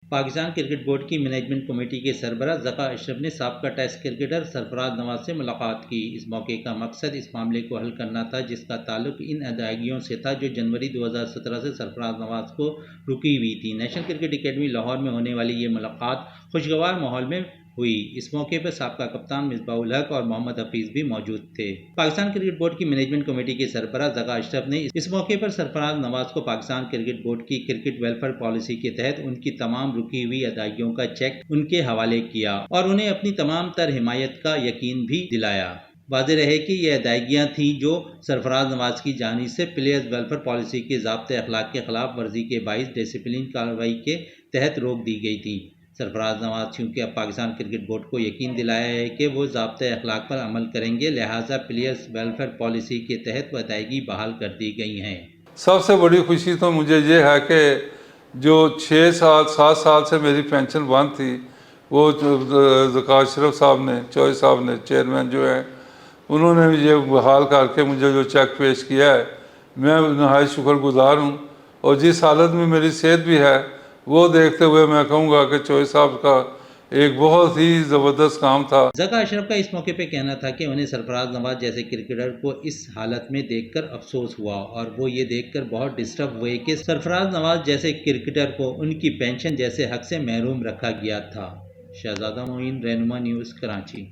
Pakistan cricket board کی management committee کے سربراہ ذکا اشرف نے سابقہ ٹیسٹ کرکٹر سرفراز نواز سے ملاقات کی۔ اس موقع کا مقصد اس معاملے کو حل کرنا تھا جس کا تعلق ان ادائیگیوں سے تھا جو جنوری 2017 سے سرفراز نواز کو رکی ہوئی تھی۔ نیشنل کرکٹ اکیڈمی لاہور میں ہونے والی یہ ملاقات خوشگوار ماحول میں ہوئی۔ اس موقع پر سابقہ کپتان مصباح الحق اور محمد حفیظ بھی موجود تھے۔ پاکستان کرکٹ بورڈ کی مینجمنٹ کمیٹی کے سربراہ ذکا اشرف نے اس موقع پر سرفراز نواز کو پاکستان کرکٹ بورڈ کی کرکٹ ویلفیئر پالیسی کے تحت ان کی تمام رکی ہوئی ادائیگیوں کا چیک ان کے حوالے کیا اور انہیں اپنی تمام تر حمایت کا یقین بھی دلایا۔ واضح رہے کہ یہ ادائیگیاں تھیں جو سرفراز نواز کی جانب سے پلیئرز ویلفیئر پالیسی کے ضابطۂ اخلاق کے خلاف ورزی کے باعث ڈسپلن کارروائی کے تحت روک دی گئی تھیں۔ سرفراز نواز چونکہ اب پاکستان کرکٹ بورڈ کو یقین دلایا ہے کہ وہ ضابطۂ اخلاق پر عمل کریں گے، لہٰذا پلیئرز ویلفیئر پالیسی کے تحت وہ ادائیگی بحال کر دی گئی ہیں۔ سب سے بڑی خوشی تو مجھے یہ ہے کہ جو 7 سال سے میری پینشن بند تھی وہ ذکا اشرف صاحب نے، چوہے صاحب نے، چیئرمین جو ہیں، انہوں نے یہ بحال کر کے مجھے جو چیک پیش کیا ہے، میں نہایت شکر گزار ہوں۔ اور جس حالت میں میری صحت بھی ہے وہ دیکھتے ہوئے میں کہوں گا کہ چوہے صاحب کا ایک بہت ہی زبردست کام تھا۔ ذکا اشرف کا اس موقع پہ کہنا تھا کہ انہیں سرفراز نواز جیسے کرکٹر کو اس حالت میں دیکھ کر افسوس ہوا اور وہ یہ دیکھ کر بہت ڈسٹرب ہوئے کہ سرفراز نواز جیسے کرکٹر کو ان کی پینشن جیسے حق سے محروم رکھا گیا تھا۔ شہزادہ معین، رہنما نیوز، کراچی۔